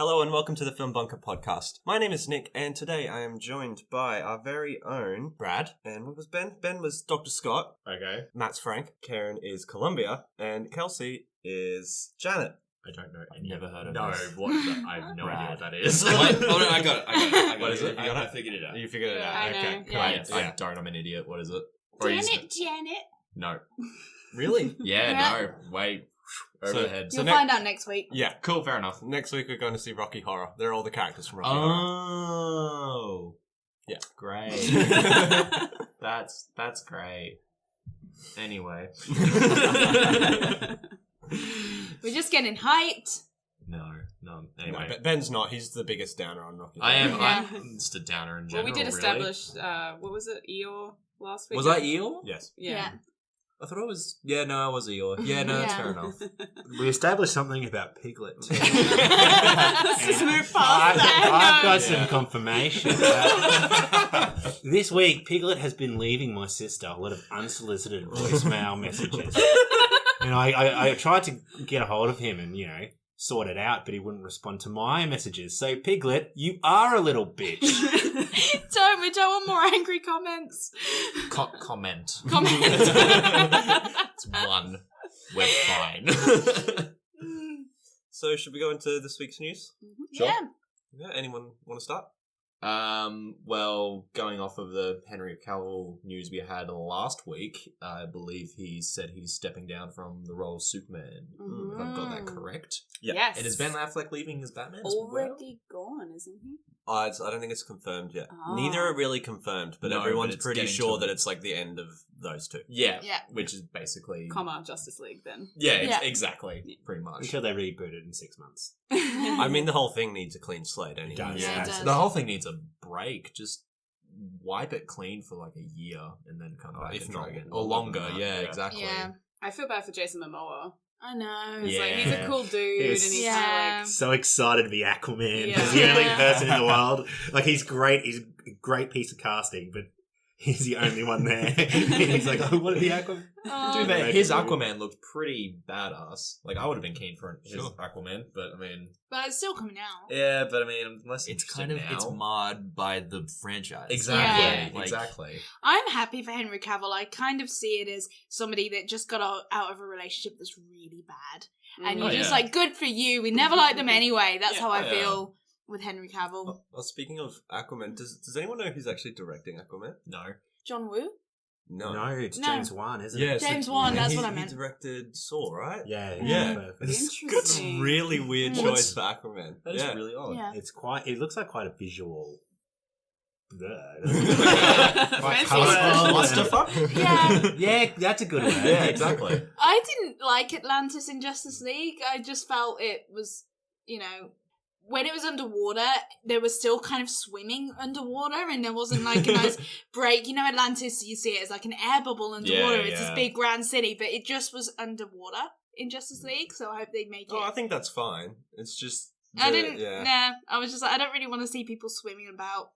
Hello and welcome to the FilmBunker podcast. My name is Nick, and today I am joined by our very own Brad. And what was Ben? Ben was Dr. Scott. Okay. Matt's Frank. Karen is Columbia. And Kelsey is Janet. I don't know. Never heard of No, this. what? I have no idea what that is. What? Oh no, I got it. What is it? You got it? I figured it out. You figured it out. I Okay. know, Cool. yeah. I don't. I'm an idiot. What is it? Janet. No. Really? Yeah, no. Wait. Over the head. You'll find out next week. Yeah. Cool, fair enough. Next week we're going to see Rocky Horror. They're all the characters from Rocky Horror. Oh. Yeah. Great. That's great. Anyway. We're just getting hyped. No. Anyway. No, Ben's not. He's the biggest downer on Rocky Horror. I am. Yeah. I'm just a downer in Well, general. we did really. establish, what was it, Eeyore last week? Was I Eel? Yes. Yeah. I thought I was. Yeah, no, I was Eeyore. Yeah, no, that's Yeah. fair enough. We established something about Piglet too. Let's just move past that. I've got Yeah. some confirmation. This week, Piglet has been leaving my sister a lot of unsolicited voicemail messages. And I tried to get a hold of him and, sort it out, but he wouldn't respond to my messages. So, Piglet, you are a little bitch. We don't want more angry comments. Comment. Comments. It's one. We're fine. So should we go into this week's news? Sure. Yeah. Yeah. Anyone want to start? Well, going off of the Henry Cavill news we had last week, I believe he said he's stepping down from the role of Superman. If I've got that correct. Yeah. Yes. And is Ben Affleck leaving as Batman as well? already gone, isn't he? I don't think it's confirmed yet. Oh. Neither are really confirmed, but No, everyone's but it's pretty getting sure to that the- it's like the end of those two. Yeah. Yeah. Which is basically... Justice League then. Yeah, Yeah. Exactly. Pretty much. Until they reboot it in 6 months. I mean, the whole thing needs a clean slate anyway. does. Yeah, it Yeah. does. The whole thing needs a break. Just wipe it clean for like a year and then come back if and not try again. longer Or longer, than that, yeah, yeah. exactly. Yeah. I feel bad for Jason Momoa. I know. He's Yeah. he's a cool dude, He and was- he's Yeah. kind of So excited to be Aquaman. Yeah. He's the only Yeah. person in the world. Like, he's great. He's a great piece of casting, but he's the only one there. He's like, oh, what are the Aquaman? Oh, To be fair, Right. his Aquaman looked pretty badass. Like, I would have been keen for his Sure. Aquaman, but I mean... but it's still coming out. Yeah, but I mean, I'm less It's interested kind of now. it's marred by the franchise. Exactly, Yeah. Like, exactly. I'm happy for Henry Cavill. I kind of see it as somebody that just got out of a relationship that's really bad. And Oh, you're just yeah. like, good for you. We never liked them anyway. That's Yeah. how I Yeah. feel with Henry Cavill. Well, speaking of Aquaman, does anyone know who's actually directing Aquaman? No. John Woo? No, it's No. James Wan, isn't Yeah, it? James Wan, that's what I He meant. directed Saw, right? Yeah. Yeah. Perfect. It's Interesting. really weird What? choice for Aquaman. That is yeah. really odd. Yeah. It looks like quite a visual. Fancy colourful. What the fuck? Yeah. Yeah, that's a good word. Yeah, exactly. I didn't like Atlantis in Justice League. I just felt it was, when it was underwater, they were still kind of swimming underwater and there wasn't like a nice break. Atlantis, you see it as like an air bubble underwater. Yeah, It's this yeah. big grand city, but it just was underwater in Justice League, so I hope they make it. Oh, I think that's fine. It's just... I didn't. Yeah. Nah, I was just like, I don't really want to see people swimming about.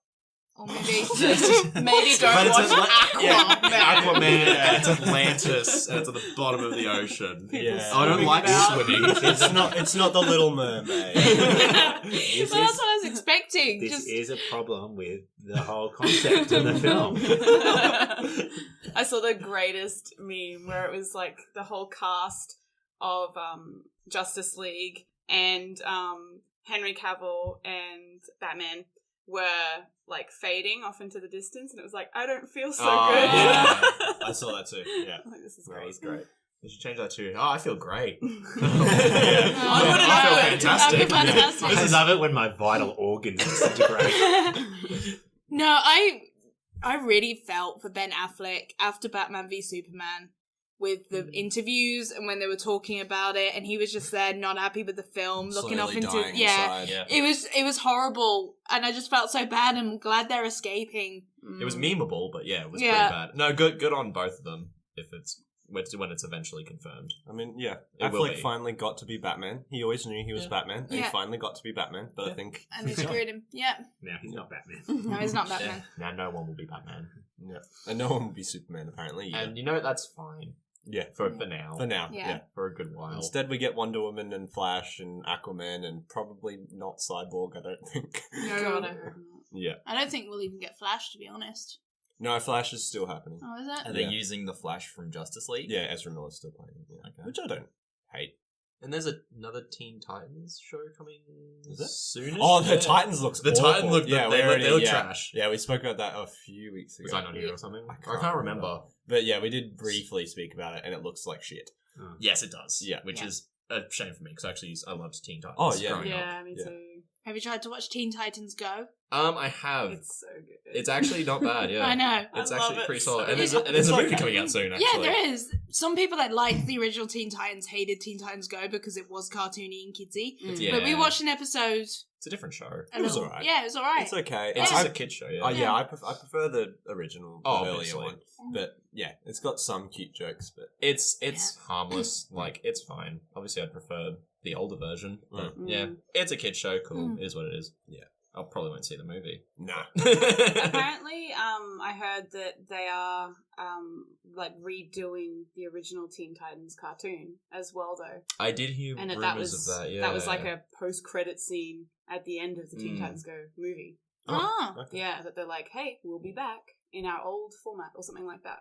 Or maybe maybe But don't it's watch Atla- Aquaman. Aquaman, and it's Atlantis, and it's at the bottom of the ocean. Yeah. I don't like swimming. It's not the Little Mermaid. Well, that's what I was expecting. This Just is a problem with the whole concept in the film. I saw the greatest meme where it was like the whole cast of Justice League and Henry Cavill and Batman were like fading off into the distance, and it was like, I don't feel so Oh, good. yeah. I saw that too. Yeah. I'm like, this is That great. was great. We should change that too. Oh, I feel great. I wouldn't I feel know. fantastic. That'd be fantastic. I love it when my vital organs disintegrate. No, I really felt for Ben Affleck after Batman v Superman with the interviews and when they were talking about it, and he was just there not happy with the film, looking off Slowly into dying yeah. inside. It was horrible, and I just felt so bad. And I'm glad they're escaping. It was memeable, but yeah, it was Yeah. pretty bad. No, good on both of them. If it's when it's eventually confirmed. I mean, yeah. It will Affleck be. finally got to be Batman. He always knew he was Yeah. Batman, and Yeah. he finally got to be Batman, but I think... And they screwed him. Yeah. Now he's not Batman. No, he's not Batman. Now no one will be Batman. Yeah. And no one will be Superman, apparently. Yeah. And that's fine. Yeah. For now. For now. Yeah. Yeah. For a good while. Instead, we get Wonder Woman and Flash and Aquaman and probably not Cyborg, I don't think. No, God, I hope not. Yeah. I don't think we'll even get Flash, to be honest. No, Flash is still happening. Oh, is Are it? they Yeah. using the Flash from Justice League? Yeah, Ezra Miller's still playing it. Yeah. Okay. Which I don't hate. And there's another Teen Titans show coming Is it? soon. Oh, the Titans looks The awful. Titans look- yeah, they we look yeah. trash. Yeah, we spoke about that a few weeks ago. Was I not here or something? I I can't remember. But yeah, we did briefly speak about it, and it looks like shit. Yes, it does. Yeah. Which Yeah. is a shame for me, because actually I loved Teen Titans Oh, yeah. growing up. Yeah, me Yeah. too. Have you tried to watch Teen Titans Go? I have. It's so good. It's actually not bad, yeah. I know. It's I actually love it pretty so solid. And much. there's a movie okay. coming out soon, actually. Yeah, there is. Some people that liked the original Teen Titans hated Teen Titans Go because it was cartoony and kidsy. Yeah. But we watched an episode. It's a different show. A It was little- alright. Yeah, it was alright. It's okay. It's I- just a kid's show, yeah. yeah, I prefer the original, the Oh, earlier obviously. one. But yeah, it's got some cute jokes. But It's harmless, like, it's fine. Obviously, I'd prefer the older version, but yeah, it's a kid's show, cool, it is what it is. Yeah. I probably won't see the movie. nah. Apparently, I heard that they are like redoing the original Teen Titans cartoon as well, though, I did hear and rumors that was of that, yeah. that was like a post-credit scene at the end of the Teen Mm. Titans Go movie. Ah. Okay. Yeah, that they're like, hey, we'll be back in our old format or something like that.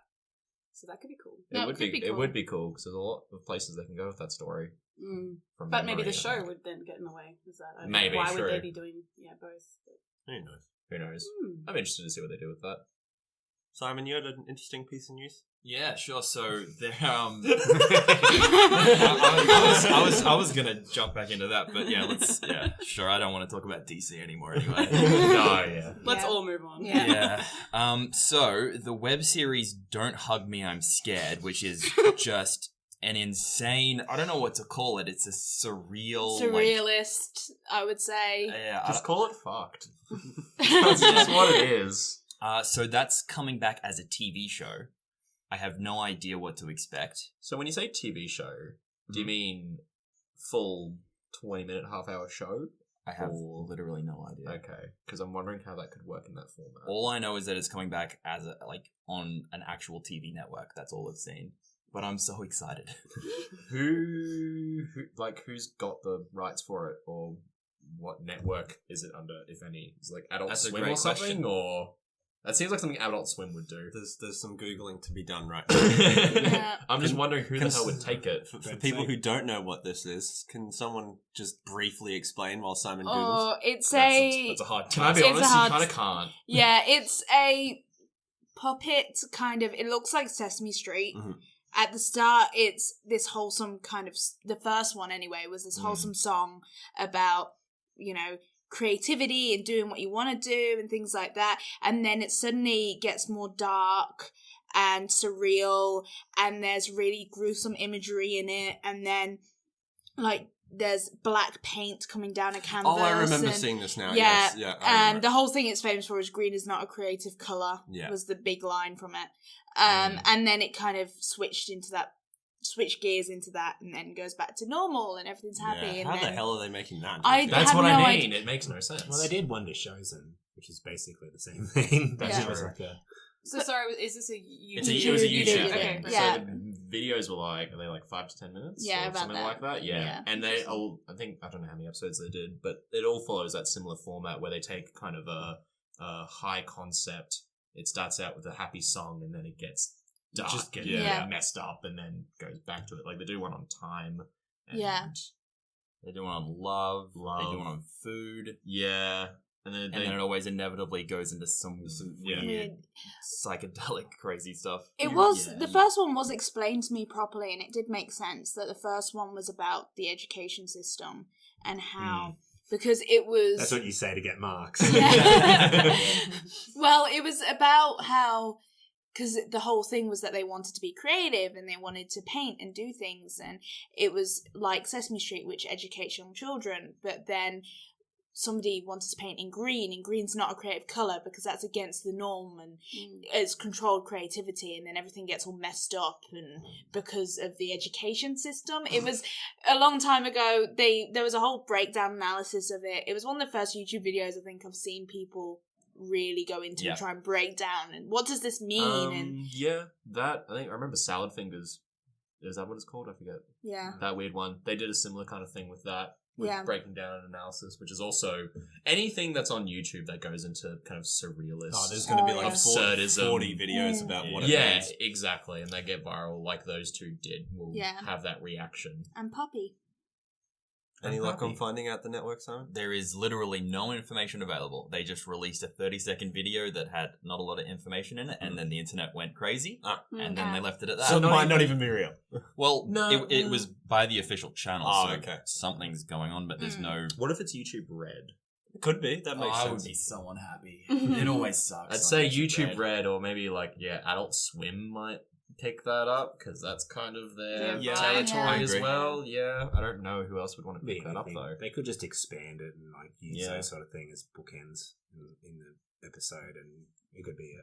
So that could be cool. Yeah, It would could be It cool. would be cool because there's a lot of places they can go with that story. From But maybe memory, the I show think. would then get in the way. Is that I don't Maybe, know. Why true. would they be doing both? Who knows? Who knows? Hmm. I'm interested to see what they do with that. Simon, you had an interesting piece of news. Yeah, sure. So there, I I was gonna jump back into that, but yeah, sure. I don't want to talk about DC anymore anyway. No, yeah. Let's Yeah. all move on. Yeah. Yeah. So the web series "Don't Hug Me, I'm Scared," which is just an insane. I don't know what to call it. It's a surreal, Surrealist, I would say. yeah. Just call it fucked. That's just what it is. So that's coming back as a TV show. I have no idea what to expect. So when you say TV show, do you mean full 20-minute, half-hour show? I have Or- literally no idea. Okay, because I'm wondering how that could work in that format. All I know is that it's coming back as on an actual TV network. That's all I've seen. But I'm so excited. Who's got the rights for it, or what network is it under, if any? Is it like Adult That's a Swim great or something, question. or that seems like something Adult Swim would do. There's some googling to be done right Yeah. I'm just wondering who the Can- hell would take it. For people who don't know what this is, can someone just briefly explain while Simon googles? Oh, it's That's a hard. Can I be It's honest? a hard- You kind of can't. Yeah, it's a puppet kind of. It looks like Sesame Street. Mhm. At the start, it's this wholesome kind of. The first one, anyway, was this Mm. wholesome song about, creativity and doing what you want to do and things like that. And then it suddenly gets more dark and surreal, and there's really gruesome imagery in it. And then, there's black paint coming down a canvas. Oh, I remember and- seeing this now. Yeah, yes, yeah. I and remember. the whole thing it's famous for is green is not a creative color. Yeah. Was the big line from it. Mm. And then it kind of switched gears into that, and then goes back to normal, and everything's happy. Yeah, And how the then, hell are they making that? I- into a That's have what no I mean. idea. It makes no sense. Well, they did Wonder Chosen, which is basically the same thing. That's Yeah. It was true. like a- So sorry, is this a YouTube? It was a YouTube YouTube. video. Okay. Yeah. So the videos were are they 5 to 10 minutes? Yeah, or about something that. like that. Yeah. Yeah. And they all, I don't know how many episodes they did, but it all follows that similar format where they take kind of a high concept. It starts out with a happy song, and then it gets dark Just- and yeah. messed up, and then goes back to it. Like they do one on time. And Yeah. They do one on love. They Love. do one on food. Yeah. And then And then it always inevitably goes into some yeah. weird, psychedelic, crazy stuff. It was Yeah. the first one was explained to me properly, and it did make sense that the first one was about the education system and how because it was That's what you say to get marks. Yeah. Well, it was about how, because the whole thing was that they wanted to be creative and they wanted to paint and do things, and it was like Sesame Street, which educates young children, but then somebody wanted to paint in green, and green's not a creative colour because that's against the norm, and it's controlled creativity, and then everything gets all messed up, and because of the education system. It was a long time ago. There was a whole breakdown analysis of it. It was one of the first YouTube videos I think I've seen people really go into Yeah. and try and break down and what does this mean. And yeah, that I think I remember Salad Fingers Is that what it's called? I forget. Yeah. That weird one. They did a similar kind of thing with that. With Yeah. breaking down an analysis, which is also anything that's on YouTube that goes into kind of surrealist. Oh, there's going to be like absurdism. 40 videos about what it Yeah, means. exactly. And they get viral like those two did. Will have that reaction. And Poppy. Any luck on finding out the network, Simon? There is literally no information available. They just released a 30-second video that had not a lot of information in it, and then the internet went crazy, and then they left it at that. So it might not even be real. Well, No. it was by the official channel, Oh, so okay. something's going on, but there's no... What if it's YouTube Red? Could be. That makes I sense. would be so unhappy. It always sucks. I'd on say YouTube Red, or maybe like Adult Swim might pick that up because that's kind of their Yeah, territory I as agree. well. Yeah, I don't know who else would want to pick that up though. They could just expand it and like use Yeah. those sort of thing as bookends in the episode, and it could be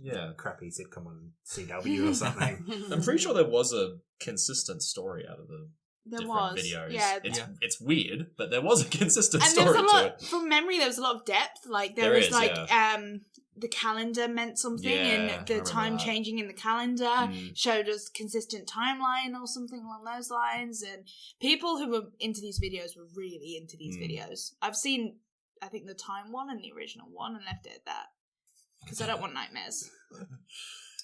yeah. a crappy sitcom on CW or something. I'm pretty sure there was a consistent story out of the There different was. videos. Yeah. It's weird, but there was a consistent And there story was a to lot, it. from memory, there was a lot of depth. Like, there There was is, like, yeah. the calendar meant something, Yeah, I and the remember time that. changing in the calendar Mm. showed us consistent timeline or something along those lines. And people who were into these videos were really into these videos. I've seen, I think, the time one and the original one, and left it at that. Because I don't want nightmares.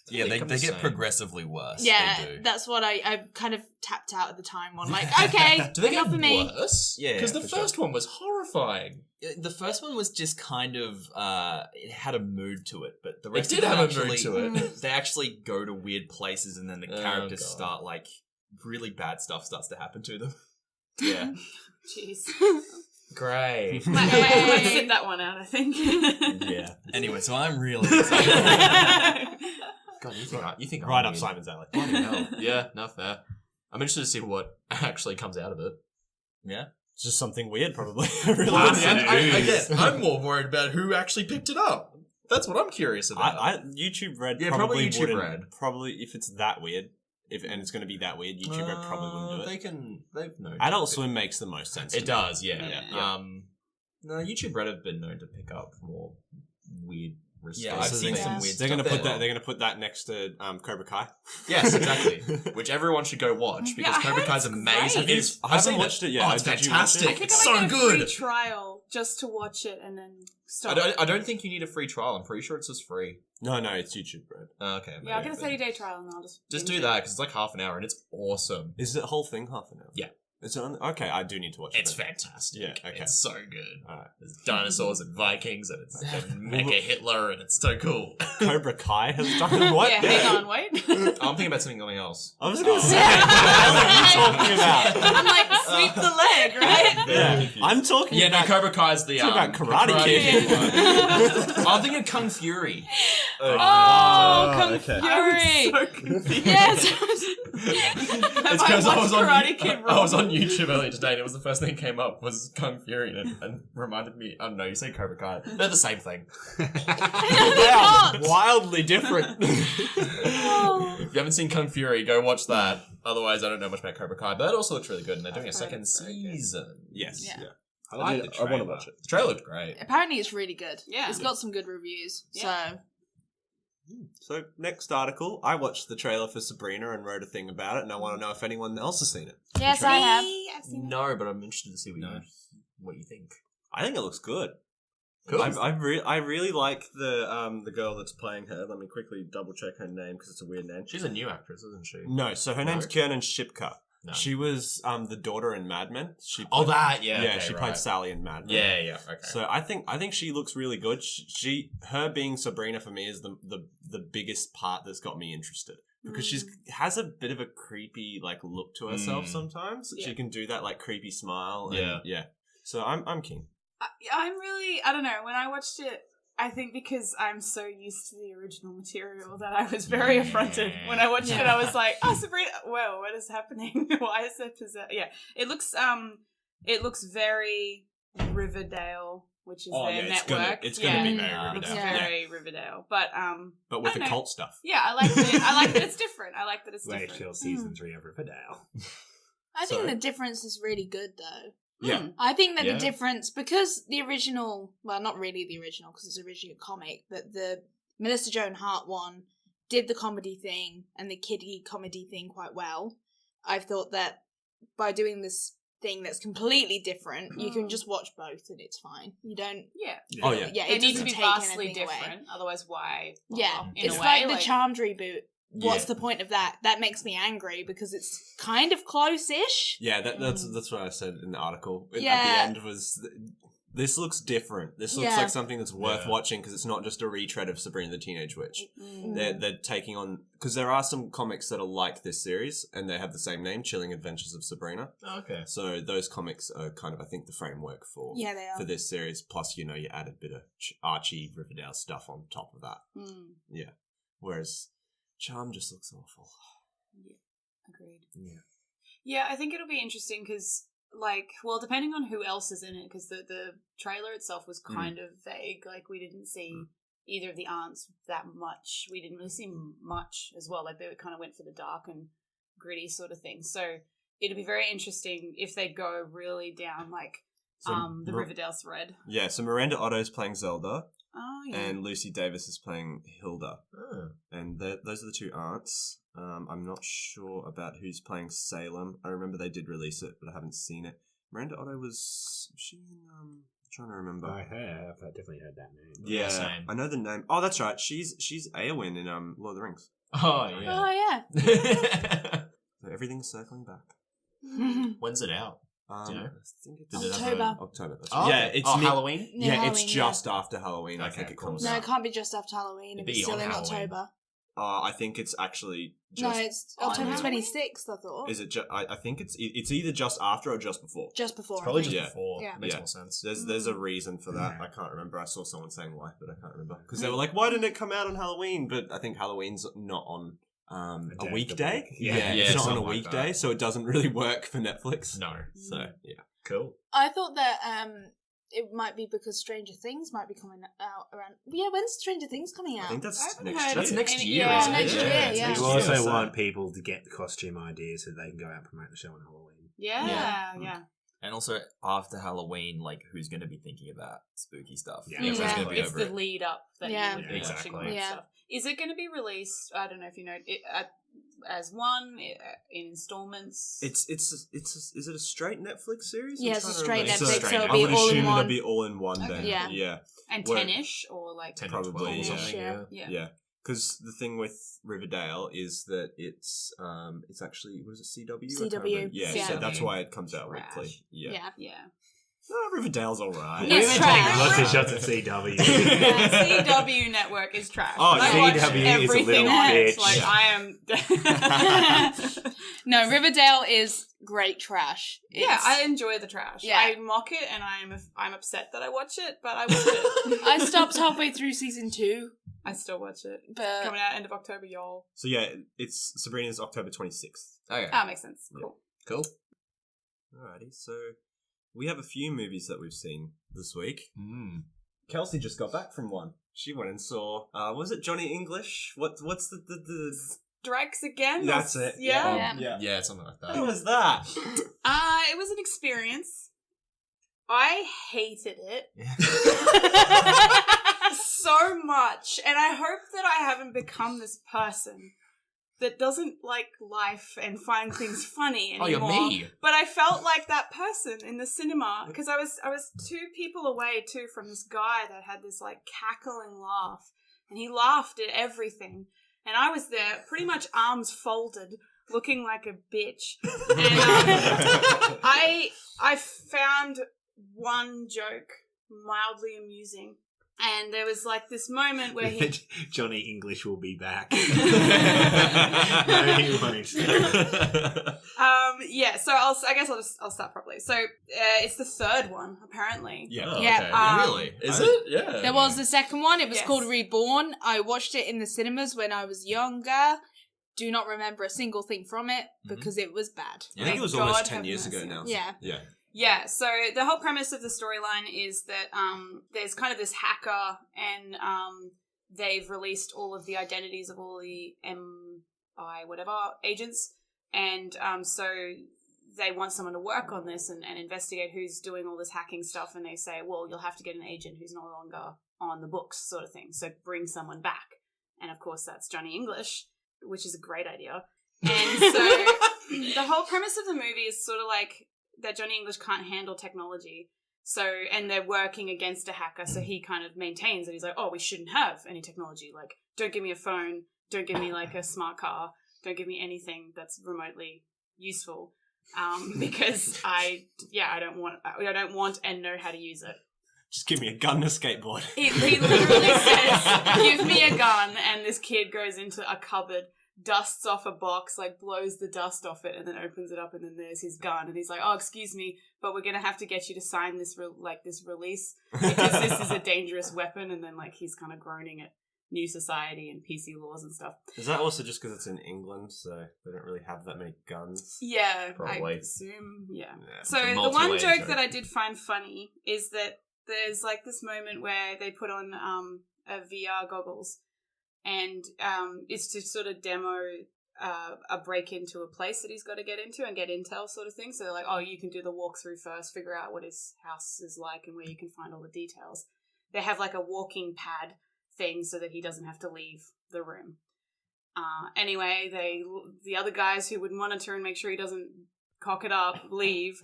Yeah, I they think I'm the get same. progressively worse. Yeah, they do. that's what I kind of tapped out at the time one. Like, okay, Do they enough get for me. worse? Yeah, because the for first one was horrifying. The first one was just kind of, it had a mood to it, but the rest did of them have a actually, mood to it. They actually go to weird places, and then the Oh, characters God. start, like, really bad stuff starts to happen to them. Yeah. Jeez. Great. Might sit that one out, I think. Yeah. Anyway, so I'm really excited. God, you think I'm Right up weird. Simon's alley. Bloody hell. Yeah, not fair. I'm interested to see what actually comes out of it. Yeah. It's just something weird, probably. Really. I'm more worried about who actually picked it up. That's what I'm curious about. YouTube Red Yeah, probably probably YouTube wouldn't. Red. Probably, if it's that weird, and it's going to be that weird, YouTube Red probably wouldn't do it. They've known. Adult Swim makes the most sense. It to does, yeah. Yeah. No, YouTube Red have been known to pick up more weird Yeah, responses. I've So seen they- some Yeah. weird They're stuff. going to put there. that. They're going to put that next to Cobra Kai. Yes, exactly. Which everyone should go watch because I Cobra heard Kai's it's amazing. great. It's, I haven't seen watched it yet. Oh, it's Did you watch it? fantastic. I think It's I so might get a free good. trial just to watch it and then I stop. don't, I don't think you need a free trial. I'm pretty sure it's just free. No, it's YouTube Red. Okay. Yeah, I'll get a maybe. 30-day trial and I'll just Just binge do it. that because it's like half an hour and it's awesome. Is the whole thing half an hour? Yeah. It's on. Okay, I do need to watch it. It's then. fantastic. Yeah, okay. It's so good. Alright. There's dinosaurs and Vikings and it's Mecha Hitler and it's so cool. Cobra Kai has done what? Yeah, hang on, wait. I'm thinking about something else. I was going to say, what the hell are you talking about? I'm like, sweep the leg, right? Yeah, I'm talking Yeah, no, about Cobra Kai's the, talking about the Karate Kid. one. I'm thinking Kung Fury. Oh, Kung okay. Fury. So confused. Yes. It's I because I was watched on Karate Kid I was wrong? on YouTube earlier today, and it was the first thing that came up was Kung Fury, and reminded me. I don't know. You say Cobra Kai, they're the same thing. They are wildly different. If you haven't seen Kung Fury, go watch that. Otherwise, I don't know much about Cobra Kai, but it also looks really good, and they're doing a second season. Yes. Yeah. Yeah. I like the trailer. I want to watch it. The trailer looked great. Apparently, it's really good. Yeah. It's got some good reviews. Yeah. So, So, next article. I watched the trailer for Sabrina and wrote a thing about it, and I want to know if anyone else has seen it. yes, I have. I've seen it. No, but I'm interested to see what you think. I think it looks good. Cool. I really like the girl that's playing her. Let me quickly double check her name because it's a weird name. She's a new actress, isn't she? No, so her No? name's Kiernan Shipka. No. She was the daughter in Mad Men. She Oh, played- that, yeah. yeah, okay, she right. played Sally in Mad Men. Yeah, okay. So I think she looks really good. Her being Sabrina for me is the biggest part that's got me interested because she's has a bit of a creepy like look to herself sometimes. Yeah. She can do that like creepy smile. And, Yeah. yeah. So I'm keen. I'm really, I don't know, when I watched it, I think because I'm so used to the original material that I was very affronted. When I watched it, I was like, oh, Sabrina, whoa, what is happening? Why is there Yeah, it looks very Riverdale, which is their network. It's gonna be very It looks Riverdale. very Riverdale. But But with I the don't know. cult stuff. Yeah, I like that it's different. I like that it's Wait different. till season 3 of Riverdale. I think Sorry? the difference is really good, though. Yeah. I think that Yeah. the difference, because the original, well, not really the original, because it's originally a comic, but the Melissa Joan Hart one did the comedy thing and the kiddie comedy thing quite well. I've thought that by doing this thing that's completely different, you can just watch both and it's fine. You don't. Yeah. Oh yeah. Yeah, They it need to doesn't be take vastly anything away. different. Otherwise, why? Yeah, In it's a like way, the Charmed reboot. What's the point of that? That makes me angry because it's kind of close-ish. Yeah, that's what I said in the article. At Yeah. the end was, this looks different. This looks Yeah. like something that's worth Yeah. watching because it's not just a retread of Sabrina the Teenage Witch. Mm. They're taking on, because there are some comics that are like this series and they have the same name, Chilling Adventures of Sabrina. Okay. So those comics are kind of, I think, the framework for Yeah, they are. for this series. Plus, you add a bit of Archie Riverdale stuff on top of that. Mm. Yeah. Whereas Charm just looks awful. Agreed. Yeah. Yeah, I think it'll be interesting because, depending on who else is in it, because the trailer itself was kind of vague. Like, we didn't see either of the aunts that much. We didn't really see much as well. Like, they kind of went for the dark and gritty sort of thing. So it'll be very interesting if they go really down, the Riverdale thread. Yeah, so Miranda Otto's playing Zelda. Oh, yeah. And Lucy Davis is playing Hilda. Oh. And those are the two aunts. I'm not sure about who's playing Salem. I remember they did release it, but I haven't seen it. Miranda Otto was she in I'm trying to remember. I have. I definitely heard that name. Yeah, same. I know the name. Oh, that's right. She's Eowyn in Lord of the Rings. Oh, yeah. Oh, yeah. So everything's circling back. When's it out? Do you know? I think it's Did it have October. October. That's Oh, yeah, okay. it's Halloween? Yeah, Yeah, Halloween, it's just after Halloween. I Okay, think it cool. comes No, out. it can't be just after Halloween. It'd It'd be be still on in Halloween. October. I think it's actually No, just. it's on October Halloween? 26th, I thought. Is it? I think it's either just after or just before. Just before. It's probably I just think. Yeah. before. Yeah. Makes Yeah. more sense. There's a reason for that. I can't remember. I saw someone saying why, but I can't remember because they were like, "Why didn't it come out on Halloween?" But I think Halloween's not on A a day weekday. of the week. Yeah. Yeah, it's not on a something like weekday, that. so it doesn't really work for Netflix. No. So yeah, Cool. I thought that it might be because Stranger Things might be coming out around. Yeah, when's Stranger Things coming I out? think that's I haven't next heard year. That's next any- year, yeah, isn't it? next year, it's yeah. next You year, also so- want people to get the costume ideas so they can go out and promote the show on Halloween. Yeah. And also after Halloween, who's going to be thinking about spooky stuff? Yeah. Everyone's Yeah. going to be It's over the it. lead up that Yeah. you would be Exactly. watching all that Yeah. stuff. Is it going to be released? I don't know if you know as one in installments. Is it a straight Netflix series? Yeah, I'm it's a trying to straight remember. Netflix, So so it'll I be would all in assume one. it'll be all in one then. Okay. Yeah. Yeah. and Where- 10-ish or 10 Probably, to 12 or yeah. something, Yeah. yeah. yeah. Because the thing with Riverdale is that it's actually, what is it, CW? I can't CW, remember. Yeah, yeah. so that's why it comes out Trash. weekly. Yeah. Yeah. Yeah. No, Riverdale's alright. It's We've been trash. taking lots of shots at CW. Yeah, CW network is trash. Oh, I watch CW is a everything little on it. bitch. Like Yeah. I am. No, Riverdale is great trash. Yeah, It's- I enjoy the trash. Yeah. I mock it, and I'm upset that I watch it, but I watch it. I stopped halfway through season 2, I still watch it. but Coming out end of October, y'all. So yeah, it's Sabrina's October 26th. Okay. Ah, makes sense. Yeah. Cool. Cool. Alrighty, so we have a few movies that we've seen this week. Mm. Kelsey just got back from one. She went and saw, was it Johnny English? What's the Strikes again. That's it. Yeah. Yeah. Yeah, something like What that. was that? It was an experience. I hated it so much, and I hope that I haven't become this person that doesn't like life and find things funny Oh, anymore. you're me. But I felt like that person in the cinema because I was 2 people away too from this guy that had this like cackling laugh, and he laughed at everything, and I was there pretty much arms folded, looking like a bitch. And I found one joke mildly amusing. And there was like this moment where he Johnny English will be back. No, he won't. yeah, so I guess I'll start properly. So it's the third one apparently. Yeah. Oh, Yeah, okay. Really? Is it? Yeah. there was the second one. It was Yes. called Reborn. I watched it in the cinemas when I was younger. Do not remember a single thing from it because it was bad. I think it was God almost have 10 years ago mercy. now. Yeah. Yeah. Yeah, so the whole premise of the storyline is that there's kind of this hacker, and they've released all of the identities of all the MI whatever agents, and so they want someone to work on this and investigate who's doing all this hacking stuff, and they say, well, you'll have to get an agent who's no longer on the books, sort of thing, so bring someone back. And of course that's Johnny English, which is a great idea. And so the whole premise of the movie is sort of like that Johnny English can't handle technology. So, and they're working against a hacker, so he kind of maintains that he's like, oh, we shouldn't have any technology. Like, don't give me a phone, don't give me like a smart car, don't give me anything that's remotely useful, because I don't want and know how to use it. Just give me a gun and a skateboard. He literally says, give me a gun, and this kid goes into a cupboard, dusts off a box, like blows the dust off it, and then opens it up, and then there's his gun, and he's like, oh, excuse me, but we're gonna have to get you to sign this this release because this is a dangerous weapon. And then like he's kind of groaning at new society and PC laws and stuff. Is that also just because it's in England, so they don't really have that many guns? Yeah, Probably. I assume. Yeah. Yeah. So It's a the one multi-layered joke joke. that I did find funny is that there's like this moment where they put on a VR goggles, and it's to sort of demo a break into a place that he's got to get into and get intel sort of thing. So they're like, oh, you can do the walkthrough first, figure out what his house is like and where you can find all the details. They have like a walking pad thing so that he doesn't have to leave the room. Anyway, the other guys who would monitor and make sure he doesn't cock it up leave,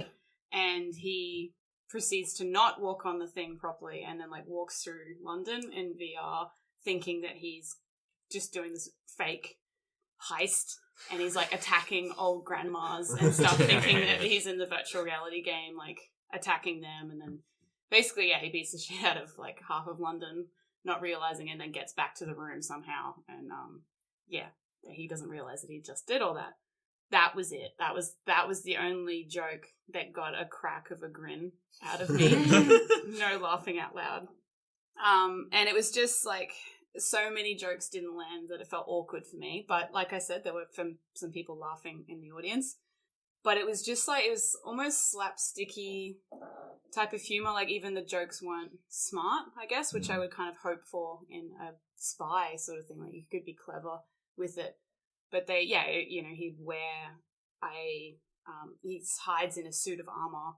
and he proceeds to not walk on the thing properly and then like walks through London in VR thinking that he's just doing this fake heist, and he's like attacking old grandmas and stuff, thinking that he's in the virtual reality game, like attacking them, and then basically, yeah, he beats the shit out of like half of London, not realizing it, and then gets back to the room somehow, and yeah, he doesn't realize that he just did all that. That was it. That was the only joke that got a crack of a grin out of me. No laughing out loud. And it was just like so many jokes didn't land that it felt awkward for me. But like I said, there were some people laughing in the audience. But it was just like, it was almost slapsticky type of humor. Like even the jokes weren't smart, I guess, which I would kind of hope for in a spy sort of thing. Like you could be clever with it. But he'd wear he hides in a suit of armor.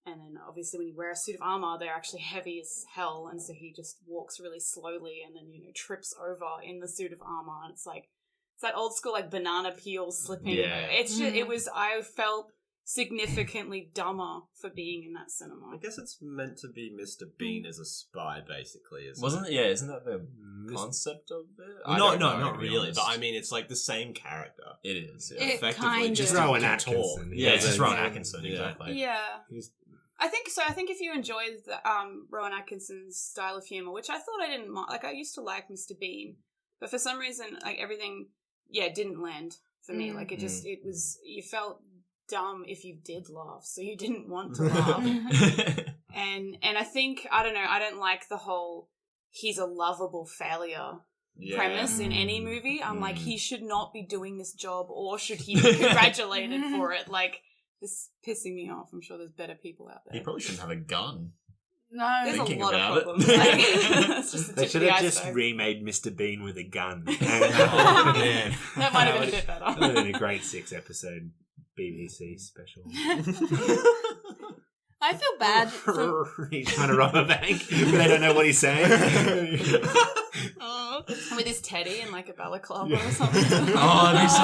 And then obviously when you wear a suit of armor, they're actually heavy as hell. And so he just walks really slowly and then, trips over in the suit of armor. And it's like, it's that old school, like banana peel slipping. Yeah. It's just, I felt significantly dumber for being in that cinema. I guess it's meant to be Mr. Bean as a spy, basically, isn't Wasn't it? Yeah, isn't that the concept of it? I No, don't know, to not be really. honest. But I mean, it's like the same character. It is. Yeah. It Effectively, kind just of. Rowan can Atkinson. talk. Yeah, it's just Rowan Yeah. Atkinson, exactly. Yeah. He's- I think so. I think if you enjoy the, Rowan Atkinson's style of humor, which I thought I didn't like I used to like Mr. Bean, but for some reason, like everything, didn't land for me. Like it was, you felt dumb if you did laugh, so you didn't want to laugh. and I think, I don't know, I don't like the whole he's a lovable failure premise in any movie. I'm like, he should not be doing this job, or should he be congratulated for it? Like, this is pissing me off. I'm sure there's better people out there. He probably shouldn't have a gun. No. There's Thinking a lot about of it. problems. Like, it's just the They tip should of the have just iceberg. remade Mr. Bean with a gun. Oh, man. That might have been a bit That would have better. been a great 6-episode BBC special. I feel bad for... He's trying to rob a bank, but they don't know what he's saying. With his teddy and like a balaclava or something. Oh, that'd be so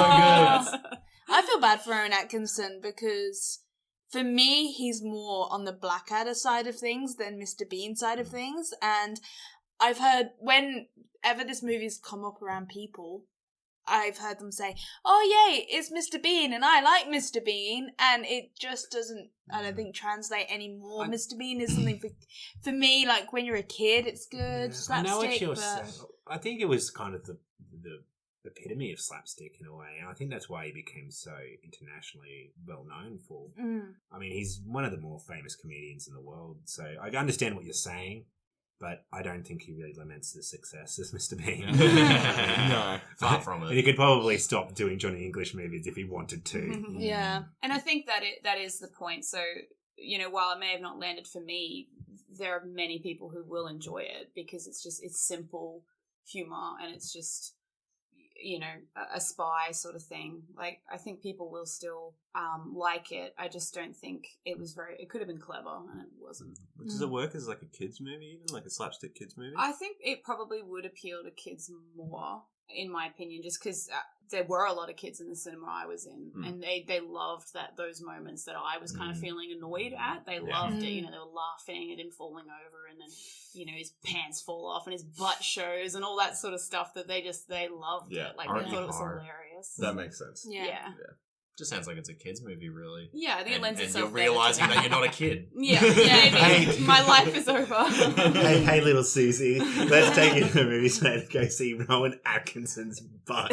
good. I feel bad for Rowan Atkinson because for me, he's more on the Blackadder side of things than Mr. Bean side of things. And I've heard whenever this movie's come up around people, I've heard them say, oh yay, it's Mr. Bean and I like Mr. Bean, and it just doesn't, I don't think, translate anymore. Mr. Bean is something for me, like when you're a kid, it's good, I know what slapstick, you're but... saying. I think it was kind of the epitome of slapstick in a way, and I think that's why he became so internationally well known for. I mean, he's one of the more famous comedians in the world, so I understand what you're saying, but I don't think he really laments the success as Mr. Bean. No, far from And it. he could probably stop doing Johnny English movies if he wanted to. Yeah. And I think that is the point. So, while it may have not landed for me, there are many people who will enjoy it because it's simple humor and it's just, a spy sort of thing. Like, I think people will still like it. I just don't think it could have been clever and it wasn't. Does it work as like a kids movie, even like a slapstick kids movie? I think it probably would appeal to kids more in my opinion, just because there were a lot of kids in the cinema I was in, and they loved those moments that I was kind of feeling annoyed at. They loved it. You know, they were laughing at him falling over, and then, you know, his pants fall off and his butt shows and all that sort of stuff that they loved it. Like, they thought it was hilarious. That makes sense. Yeah. Just sounds like it's a kid's movie, really. Yeah, I think it lends and itself you're realising better that you're not a kid. Yeah, maybe. Hey. My life is over. hey, little Susie, let's take you to the movie today to go see Rowan Atkinson's butt.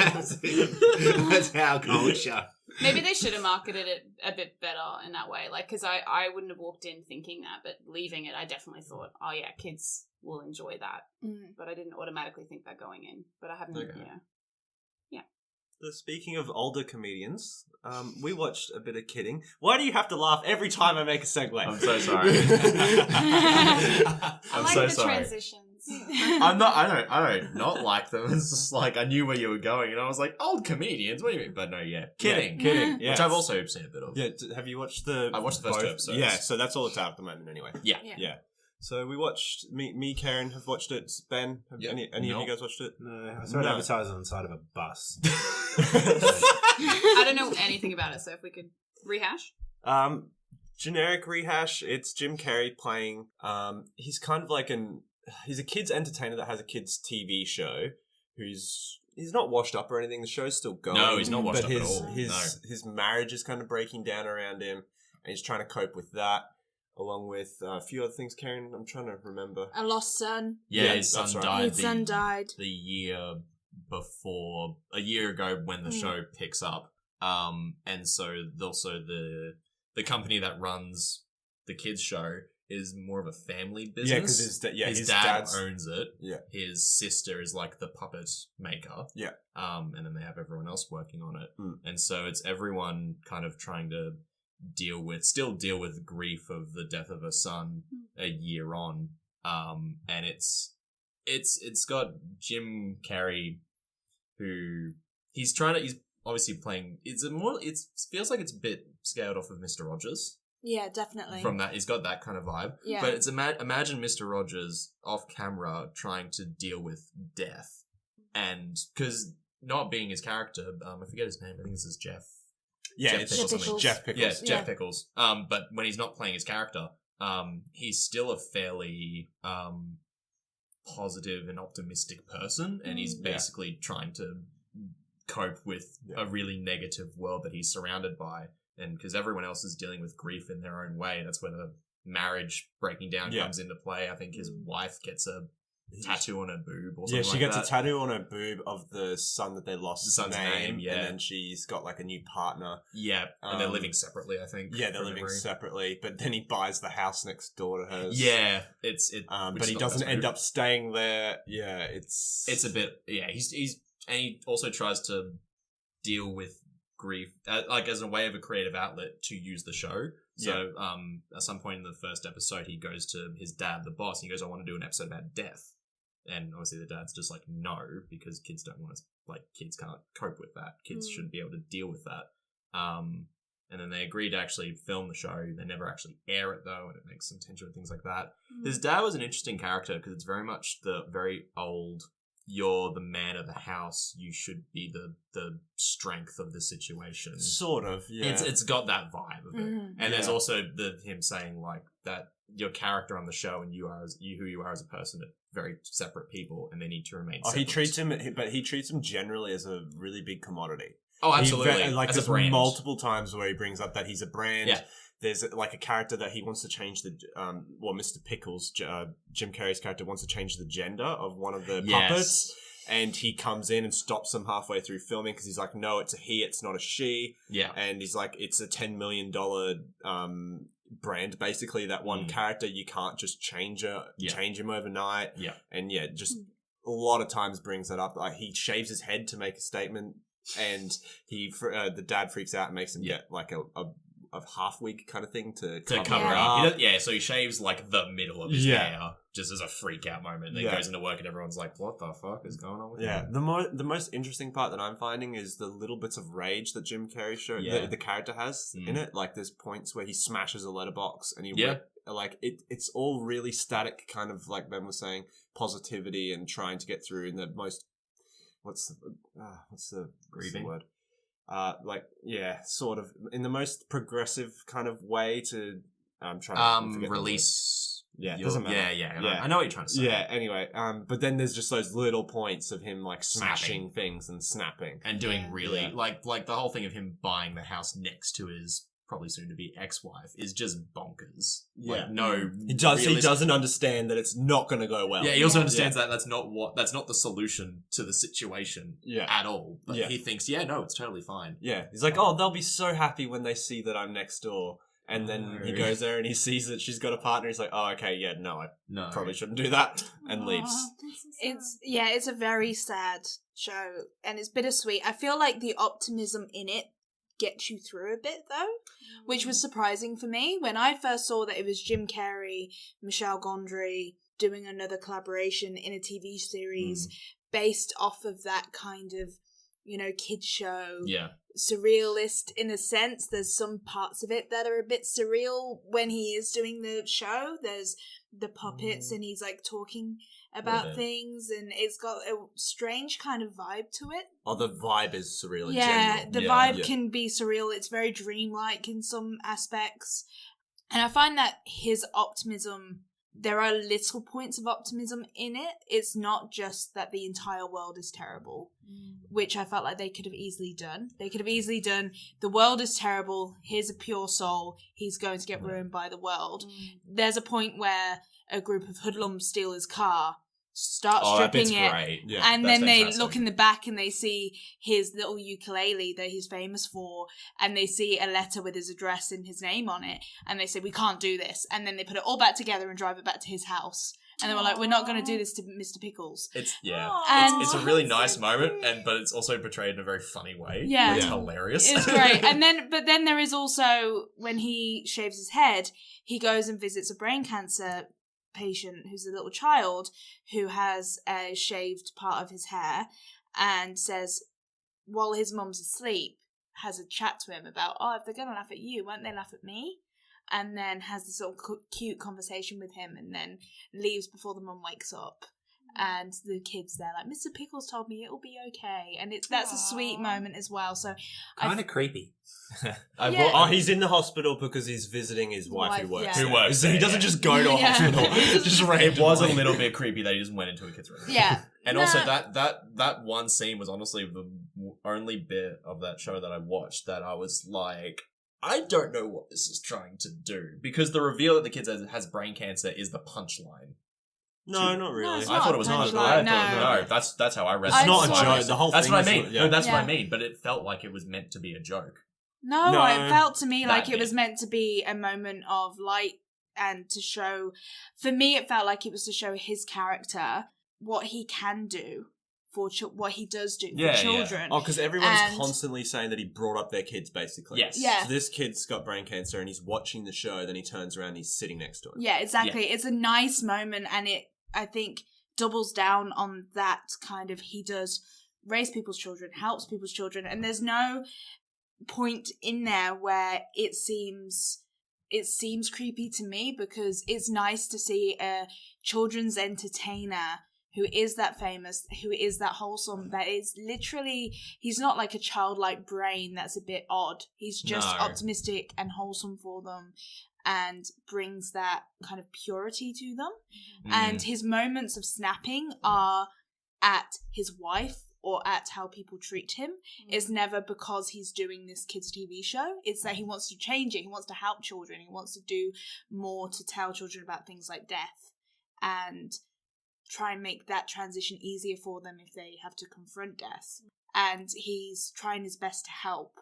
That's our culture. Maybe they should have marketed it a bit better in that way. Like, because I wouldn't have walked in thinking that, but leaving it, I definitely thought, oh yeah, kids will enjoy that. But I didn't automatically think that going in. But I haven't, Speaking of older comedians, we watched a bit of Kidding. Why do you have to laugh every time I make a segue? I'm so sorry. I I'm like so the sorry. transitions. I don't not like them. It's just like I knew where you were going, and I was like, old comedians. What do you mean? But no, kidding. Yeah. Which I've also seen a bit of. Yeah, have you watched the... I watched the first two episodes. Yeah, so that's all it's out at the moment anyway. Yeah. So we watched, me, Karen, have watched it. Ben, have any of you guys watched it? No, I saw it advertised on the side of a bus. I don't know anything about it, so if we could rehash. Generic rehash. It's Jim Carrey playing. He's kind of like he's a kids entertainer that has a kids TV show. He's not washed up or anything. The show's still going. No, he's not washed up at all. His marriage is kind of breaking down around him, and he's trying to cope with that. Along with a few other things, Karen, I'm trying to remember. A lost son. Yeah, his son died. His son died. The year before, a year ago when the show picks up. And so also the company that runs the kids show is more of a family business. Yeah, because his dad dad's owns it. Yeah. His sister is like the puppet maker. Yeah. And then they have everyone else working on it. And so it's everyone kind of trying to deal with grief of the death of a son a year on. And it's got Jim Carrey, who he's obviously playing, it feels like it's a bit scaled off of Mr. Rogers. Yeah, definitely. From that, he's got that kind of vibe. Yeah. But it's imagine Mr. Rogers off camera trying to deal with death, and because not being his character, I forget his name. I think this is Jeff. Yeah, Jeff it's Pickles. Jeff Pickles. Yes, Jeff Pickles. But when he's not playing his character, he's still a fairly positive and optimistic person, and he's basically trying to cope with a really negative world that he's surrounded by. And because everyone else is dealing with grief in their own way, that's where the marriage breaking down comes into play. I think his wife gets a tattoo on her boob or something like that. Yeah, she gets a tattoo on her boob of the son that they lost. The son's name, and then she's got like a new partner. Yeah, and they're living separately, I think. Yeah, they're living separately, but then he buys the house next door to hers. Yeah, but he doesn't end up staying there. Yeah, it's a bit. Yeah, he also tries to deal with grief, like as a way of a creative outlet to use the show. So, at some point in the first episode, he goes to his dad, the boss, and he goes, "I want to do an episode about death." And obviously the dad's just like, no, because kids don't want to, kids can't cope with that. Kids shouldn't be able to deal with that. And then they agree to actually film the show. They never actually air it though, and it makes some tension and things like that. His dad was an interesting character because it's very much the very old, you're the man of the house, you should be the strength of the situation. Sort of, yeah. It's got that vibe of it. And there's also him saying like that your character on the show and who you are as a person are very separate people, and they need to remain separate. He treats him generally as a really big commodity. Oh, absolutely. There's multiple times where he brings up that he's a brand. Yeah. There's like a character that he wants to change Mr. Pickles, Jim Carrey's character wants to change the gender of one of the puppets. And he comes in and stops them halfway through filming because he's like, no, it's a he, it's not a she. Yeah. And he's like, it's a $10 million brand, basically, that one character. You can't just change him overnight. Yeah. And just a lot of times brings that up. Like, he shaves his head to make a statement, and the dad freaks out and makes him get like a half wig kind of thing to cover up. So he shaves like the middle of his hair just as a freak out moment. And then goes into work and everyone's like, what the fuck is going on with him? The most interesting part that I'm finding is the little bits of rage that Jim Carrey the character has in it. Like, there's points where he smashes a letterbox and it's all really static, kind of like Ben was saying, positivity and trying to get through in the most what's the Grieving word? Sort of in the most progressive kind of way to. I'm trying to forget release. Yeah, it doesn't matter. Yeah. I know what you're trying to say. Yeah. Anyway, but then there's just those little points of him like smashing things and snapping and doing really like the whole thing of him buying the house next to his probably soon to be ex-wife is just bonkers. Yeah, He doesn't understand that it's not going to go well. Yeah, he also understands that that's not the solution to the situation at all. But he thinks, it's totally fine. Yeah, he's like, oh, they'll be so happy when they see that I'm next door. And then he goes there and he sees that she's got a partner. He's like, oh, okay, I probably shouldn't do that, and leaves. It's a very sad show, and it's bittersweet. I feel like the optimism in it gets you through a bit, though, which was surprising for me. When I first saw that it was Jim Carrey, Michel Gondry doing another collaboration in a TV series based off of that kind of, kids show. Yeah. Surrealist in a sense. There's some parts of it that are a bit surreal when he is doing the show. There's the puppets and he's like talking about things, and it's got a strange kind of vibe to it. Oh, the vibe is surreal in general. The vibe can be surreal. It's very dreamlike in some aspects. And I find that his optimism, there are little points of optimism in it. It's not just that the entire world is terrible, which I felt like they could have easily done. They could have easily done, the world is terrible, here's a pure soul, he's going to get ruined by the world. There's a point where a group of hoodlums steal his car, start stripping it, and then they look in the back and they see his little ukulele that he's famous for, and they see a letter with his address and his name on it, and they say, we can't do this, and then they put it all back together and drive it back to his house. And they were like, we're not going to do this to Mr. Pickles. It's a really nice moment, but it's also portrayed in a very funny way. Yeah. It's hilarious. It's great. But then there is also, when he shaves his head, he goes and visits a brain cancer patient who's a little child who has a shaved part of his hair, and says, while his mum's asleep, has a chat to him about, if they're going to laugh at you, won't they laugh at me? And then has this sort of cute conversation with him, and then leaves before the mum wakes up. And the kid's there like, Mr. Pickles told me it'll be okay. And that's a sweet moment as well. So kind of creepy. He's in the hospital because he's visiting his wife who works. Who works. So he doesn't just go to a hospital. It was a little bit creepy that he just went into a kid's room. Yeah. And also that one scene was honestly the only bit of that show that I watched that I was like, I don't know what this is trying to do. Because the reveal that the kid has brain cancer is the punchline. No, not really. No, I thought it was not. No, that's how I read it. It's not a joke. The whole that's thing what I mean. Yeah. No, that's what I mean. But it felt like it was meant to be a joke. No, it felt to me like it was meant to be a moment of light, and to show, for me, it felt like it was to show his character what he can do for what he does do for children. Oh, because everyone's constantly saying that he brought up their kids, basically. Yes. Yeah. So this kid's got brain cancer and he's watching the show, then he turns around and he's sitting next to him. Yeah, exactly. Yeah. It's a nice moment, and it, I think, doubles down on that kind of, he does raise people's children, helps people's children, and there's no point in there where it seems creepy to me, because it's nice to see a children's entertainer who is that famous, who is that wholesome, that is literally, he's not like a childlike brain that's a bit odd. He's just optimistic and wholesome for them, and brings that kind of purity to them. And his moments of snapping are at his wife or at how people treat him. It's never because he's doing this kids' TV show. It's that he wants to change it. He wants to help children. He wants to do more to tell children about things like death, and try and make that transition easier for them if they have to confront death. And he's trying his best to help.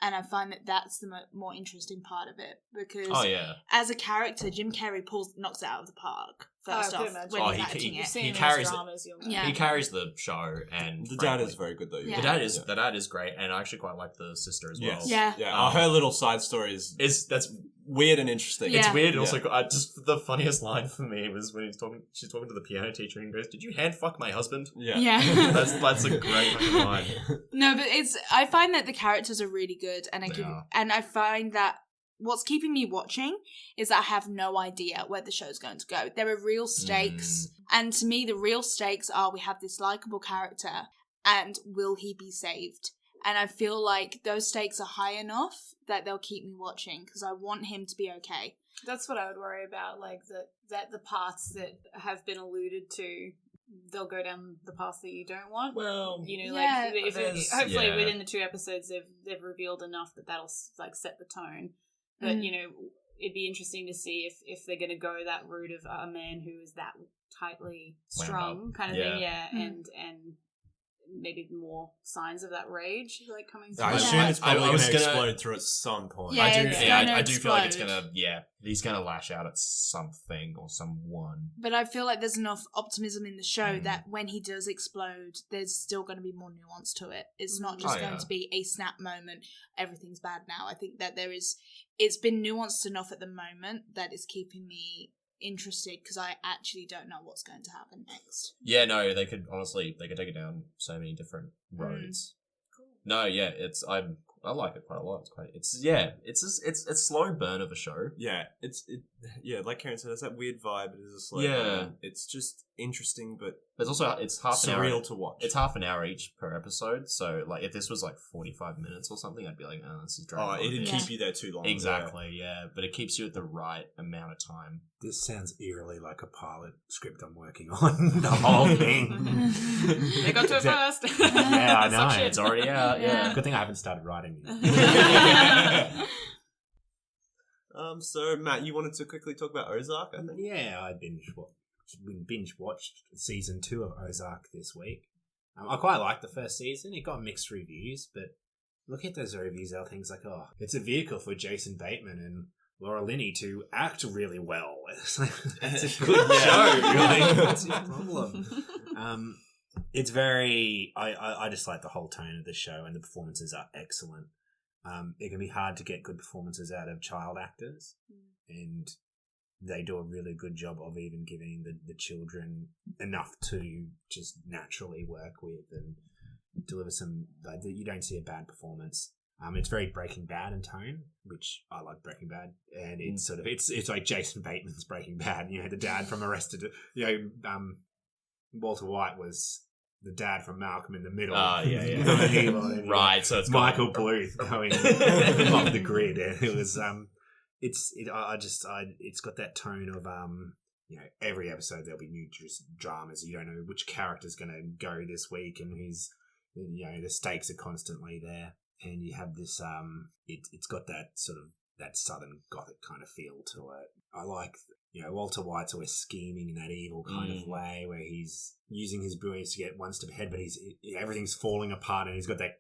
And I find that that's the more interesting part of it, because as a character, Jim Carrey knocks it out of the park. First off, when he's acting it. He carries he carries the show, and the dad is very good though. Yeah. The dad is great, and I actually quite like the sister as well. Yeah. Her little side story that's weird and interesting. Yeah. It's weird, and also just the funniest line for me was when she's talking to the piano teacher and goes, "Did you hand fuck my husband?" Yeah. that's a great line. No, but I find that the characters are really good, and I find that what's keeping me watching is that I have no idea where the show's going to go. There are real stakes, and to me, the real stakes are, we have this likable character, and will he be saved? And I feel like those stakes are high enough that they'll keep me watching because I want him to be okay. That's what I would worry about, like that the paths that have been alluded to, they'll go down the path that you don't want. Well, you know, yeah, like hopefully within the 2 episodes they've revealed enough that that'll like set the tone. But you know, it'd be interesting to see if they're going to go that route of a man who is that tightly strung kind of thing, and maybe more signs of that rage like coming through. I assume it's probably going to explode through at some point. Yeah, I do feel like it's gonna. Yeah, he's gonna lash out at something or someone. But I feel like there's enough optimism in the show that when he does explode, there's still going to be more nuance to it. It's not just going to be a snap moment. Everything's bad now. I think that it's been nuanced enough at the moment that it's keeping me interested because I actually don't know what's going to happen next. Yeah, no, they could take it down so many different roads. Cool. No, yeah, I like it quite a lot. It's a slow burn of a show. Yeah, like Karen said, it's that weird vibe. It is a slow burn. It's just interesting, but it's also half an hour surreal to watch. It's half an hour each per episode. So like if this was like 45 minutes or something, I'd be like, oh, this is dragging. It'd keep you there too long. Exactly, but it keeps you at the right amount of time. This sounds eerily like a pilot script I'm working on. The whole thing. They got to it first. Yeah, I know. It's already out. Yeah. Good thing I haven't started writing yet. So Matt, you wanted to quickly talk about Ozark, I think? Yeah, I binge watched season 2 of Ozark this week. I quite liked the first season. It got mixed reviews, but look at those reviews. There are things like, it's a vehicle for Jason Bateman and Laura Linney to act really well. It's like, that's a good show, really. What's your problem? It's very... I just like the whole tone of the show, and the performances are excellent. It can be hard to get good performances out of child actors, and they do a really good job of even giving the children enough to just naturally work with and deliver some... You don't see a bad performance. It's very Breaking Bad in tone, which I like Breaking Bad, and it's sort of it's like Jason Bateman's Breaking Bad. You know, the dad from Arrested. You know, Walter White was the dad from Malcolm in the Middle. Right, so it's Michael Bluth going off the grid. It was it's got that tone of you know, every episode there'll be new dramas. You don't know which character's going to go this week, and the stakes are constantly there. And you have this, it's got that sort of, that Southern Gothic kind of feel to it. I like, Walter White's always scheming in that evil kind of way where he's using his brilliance to get one step ahead, but everything's falling apart, and he's got that,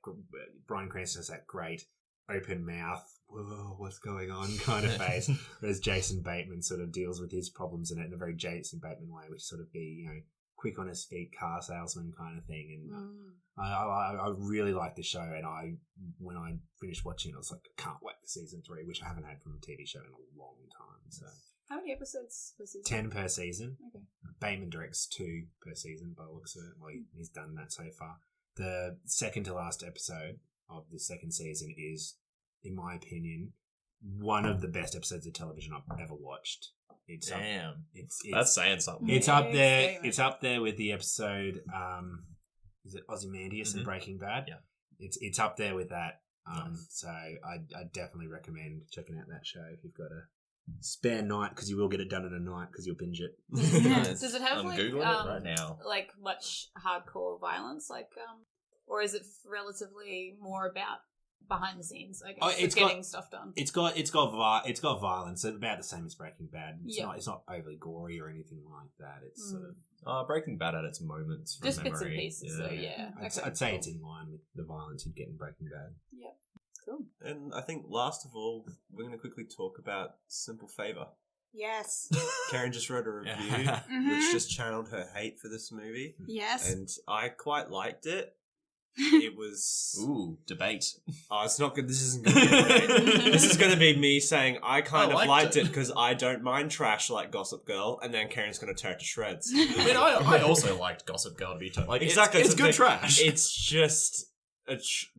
Bryan Cranston has that great open mouth, whoa, what's going on kind of face, whereas Jason Bateman sort of deals with his problems in it in a very Jason Bateman way, which sort of be, quick on his feet, car salesman kind of thing. And I really like the show, and when I finished watching it, I was like, I can't wait for season 3, which I haven't had from a TV show in a long time. So how many episodes per season? 10 per season. Okay. Bateman directs 2 per season by the looks of it. Well, he's done that so far. The second to last episode of the second season is, in my opinion, one of the best episodes of television I've ever watched. It's that's saying something. It's up there. It's up there with the episode. Is it Ozymandias and Breaking Bad? Yeah, it's up there with that. So I definitely recommend checking out that show if you've got a spare night, because you will get it done in a night because you'll binge it. Does it have I'm Googling it right now. Like much hardcore violence, or is it relatively more about behind the scenes, I guess, it's getting stuff done? It's got violence, about the same as Breaking Bad. It's not overly gory or anything like that. It's sort of Breaking Bad had its moments from just memory. bits and pieces. So yeah, I'd say it's in line with the violence you'd get in Breaking Bad. Yeah, cool. And I think last of all, we're going to quickly talk about Simple Favor. Yes. Karen just wrote a review which just channeled her hate for this movie. Yes. And I quite liked it. It was... Ooh, debate. Oh, it's not good. This isn't going to be a debate. This is going to be me saying I kind of liked it because I don't mind trash like Gossip Girl, and then Karen's going to tear it to shreds. I mean, I also liked Gossip Girl to be totally... Exactly. It's good trash. It's just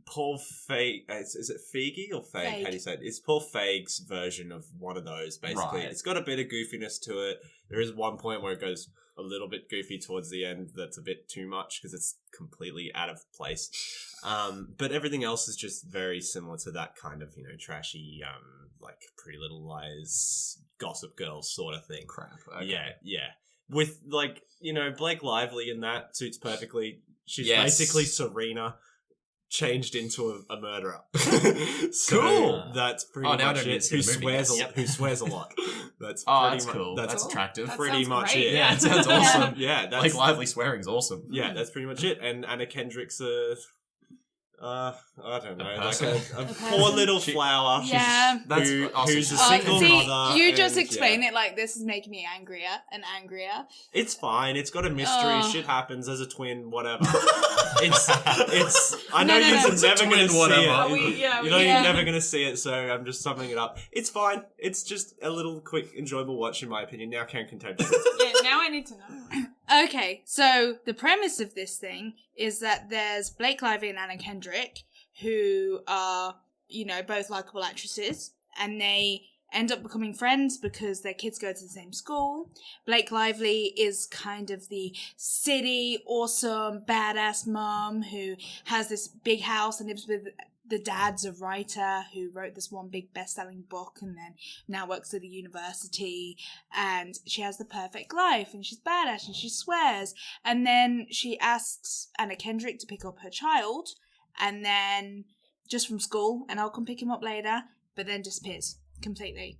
Paul Feig. Is it Feige or Feig? Feig. How do you say it? It's Paul Feig's version of one of those, basically. Right. It's got a bit of goofiness to it. There is one point where it goes a little bit goofy towards the end that's a bit too much because it's completely out of place. But everything else is just very similar to that kind of, trashy, like Pretty Little Liars, Gossip Girl sort of thing. Crap. Okay. Yeah. With, like, Blake Lively in that suits perfectly. She's Yes. basically Serena changed into a murderer. So Cool. that's pretty Oh, now I much don't need it. to see Who the movie. swears? Yep. Who swears a lot? That's Oh, pretty that's cool. That's That's attractive. That pretty sounds much great. it. Yeah, it sounds awesome. Yeah, that's Like Lively swearing's awesome. yeah, that's pretty much it. And Anna Kendrick's I don't know, like person? a person? poor little flower. Yeah. That's awesome. Who's a Oh, single see, mother. you just and, explain yeah. it like this is making me angrier and angrier. It's fine. It's got a mystery. Oh. Shit happens as a twin. Whatever. it's. I know No, you're it's a never twin, going to see whatever. it. Yeah, You know Yeah. you're never going to see it, so I'm just summing it up. It's fine. It's just a little quick, enjoyable watch, in my opinion. Now can contentious. Yeah, now I need to know. Okay, so the premise of this thing is that there's Blake Lively and Anna Kendrick, who are, both likable actresses, and they end up becoming friends because their kids go to the same school. Blake Lively is kind of the city, awesome, badass mom who has this big house and lives with the dad's a writer who wrote this one big best-selling book and then now works at a university, and she has the perfect life and she's badass and she swears. And then she asks Anna Kendrick to pick up her child, and then just from school, and I'll come pick him up later, but then disappears completely.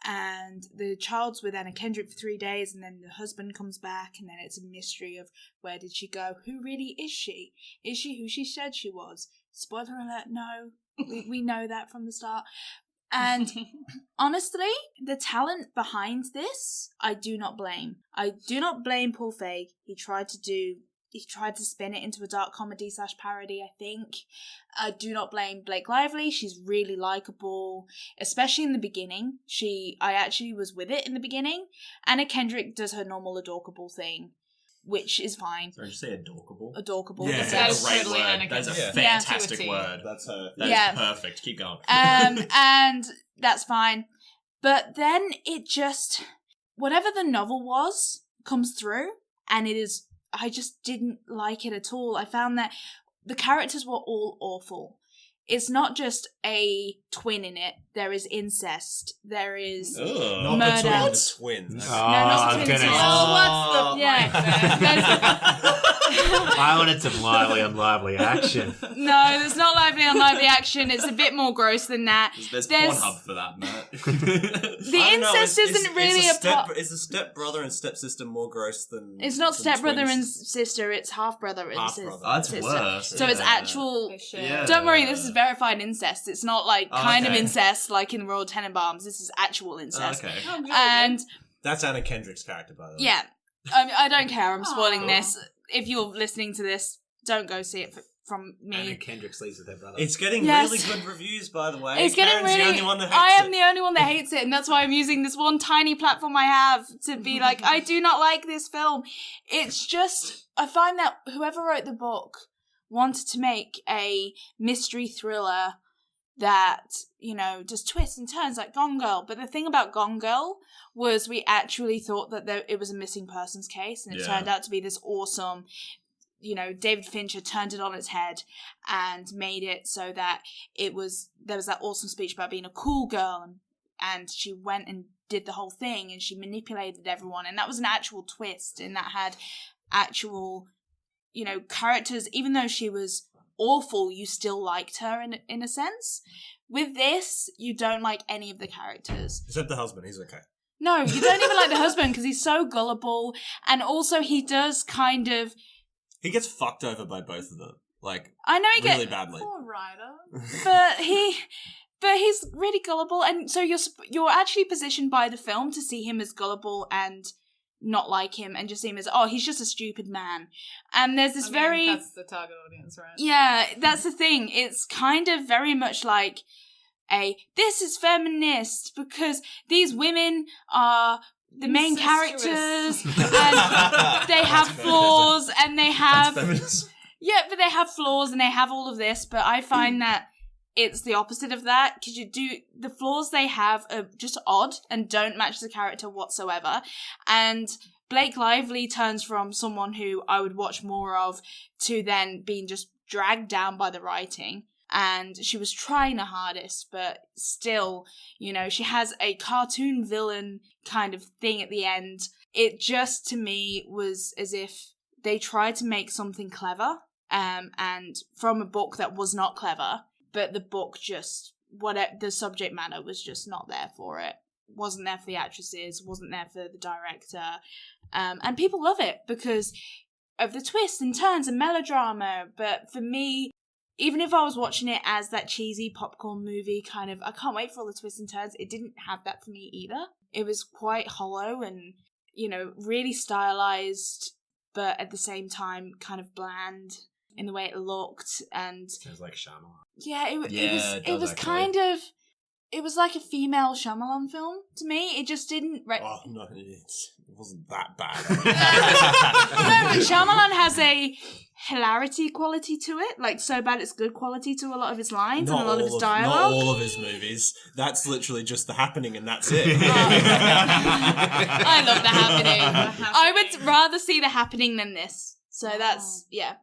And the child's with Anna Kendrick for 3 days, and then the husband comes back, and then it's a mystery of where did she go? Who really is she? Is she who she said she was? Spoiler alert, no. We know that from the start. And honestly, the talent behind this, I do not blame. I do not blame Paul Feig. He tried to spin it into a dark comedy / parody, I think. I do not blame Blake Lively. She's really likable, especially in the beginning. I actually was with it in the beginning. Anna Kendrick does her normal adorkable thing, which is fine. Sorry, did you say adorkable? Adorkable. Yeah. That's That it. is Great totally word. Anna That is a Kendrick. Yeah. fantastic To a T. word. That's her. That is Yeah. perfect. Keep going. And that's fine. But then it just, whatever the novel was, comes through, and I just didn't like it at all. I found that the characters were all awful. It's not just a twin in it. There is incest. There is Not murder. between the twins. Oh, not I was between gonna. the Oh, what's the Yeah. I wanted some lively on lively action. No, there's not lively on lively action. It's a bit more gross than that. There's There's- Pornhub for that, Matt. The I don't know, incest isn't really a part. Is the stepbrother and stepsister more gross than? It's not than stepbrother and twins? sister. It's half-brother and Half-brother. Oh, that's sister. worse. So it's Yeah. actual. They share. Yeah. Don't worry, this is verified incest. It's not like Oh, kind of okay. incest like in Royal Tenenbaums. This is actual Oh, incest. okay. Oh, good. And That's Anna Kendrick's character, by the way. yeah, I don't care. I'm spoiling Aw. this. If you're listening to this, don't go see it from Anna me. Kendrick sleeps with her brother. It's getting Yes. really good reviews, by the way. It's getting Karen's really. the only one that hates I am it. the only one that hates it, and that's why I'm using this one tiny platform I have to be like, I do not like this film. It's just, I find that whoever wrote the book wanted to make a mystery thriller that, just twists and turns like Gone Girl. But the thing about Gone Girl was we actually thought that it was a missing persons case, and it Yeah. turned out to be this awesome, David Fincher turned it on its head and made it so that there was that awesome speech about being a cool girl, and she went and did the whole thing, and she manipulated everyone, and that was an actual twist, and that had actual, characters. Even though she was awful, you still liked her in a sense. With this, you don't like any of the characters. Except the husband, he's okay. No, you don't even like the husband because he's so gullible, and also he does kind of. He gets fucked over by both of them, like I know he really gets, badly. Poor Ryder. but he's really gullible, and so you're actually positioned by the film to see him as gullible and not like him, and just see him as he's just a stupid man. And there's this That's the target audience, right? yeah, that's the thing. It's kind of very much like this is feminist because these women are the main Incestuous. characters and they have flaws and they have Feminist. Yeah, but they have flaws and they have all of this, but I find that it's the opposite of that, because the flaws they have are just odd and don't match the character whatsoever. And Blake Lively turns from someone who I would watch more of to then being just dragged down by the writing. And she was trying her hardest, but still, she has a cartoon villain kind of thing at the end. It just, to me, was as if they tried to make something clever, and from a book that was not clever, but the book just, the subject matter was just not there for it. Wasn't there for the actresses, wasn't there for the director. And people love it because of the twists and turns and melodrama. But for me, even if I was watching it as that cheesy popcorn movie kind of, I can't wait for all the twists and turns, it didn't have that for me either. It was quite hollow and, really stylized, but at the same time kind of bland in the way it looked. And sounds like Shyamalan. Yeah, it was kind of, it was like a female Shyamalan film to me. It just didn't... Oh, no, it wasn't that bad. No, but Shyamalan has a hilarity quality to it. Like, so bad it's good quality to a lot of his lines and a lot of his dialogue. Not all of his movies. That's literally just The Happening and that's it. I love The Happening. I would rather see The Happening than this. So that's, yeah.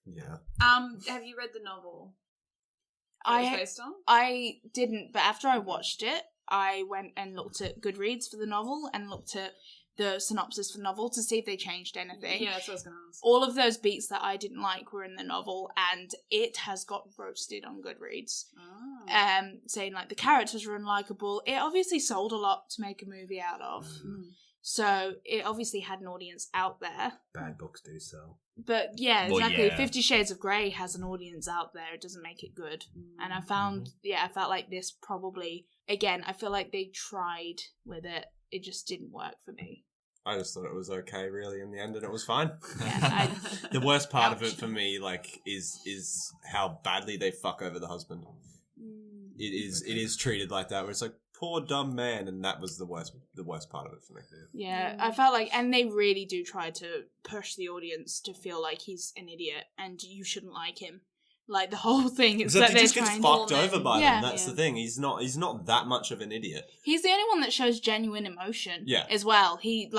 Yeah. Have you read the novel? Based on? I didn't, but after I watched it, I went and looked at Goodreads for the novel and looked at the synopsis for the novel to see if they changed anything. Yeah, that's what I was going to ask. All of those beats that I didn't like were in the novel, and it has got roasted on Goodreads. Oh. Saying, like, the characters were unlikable. It obviously sold a lot to make a movie out of. So it obviously had an audience out there. Bad books do sell. But yeah, exactly. Well, yeah. 50 Shades of Grey has an audience out there. It doesn't make it good. And I found, I felt like this probably, again, I feel like they tried with it. It just didn't work for me. I just thought it was okay, really, in the end, and it was fine. Yeah, the worst part of it for me, like, is how badly they fuck over the husband. It is treated like that, where it's like, poor dumb man, and that was the worst part of it for me. Yeah, I felt like, and they really do try to push the audience to feel like he's an idiot and you shouldn't like him. Like, the whole thing is that he just gets fucked over by them. That's the thing. He's not that much of an idiot. He's the only one that shows genuine emotion. Yeah. As well. He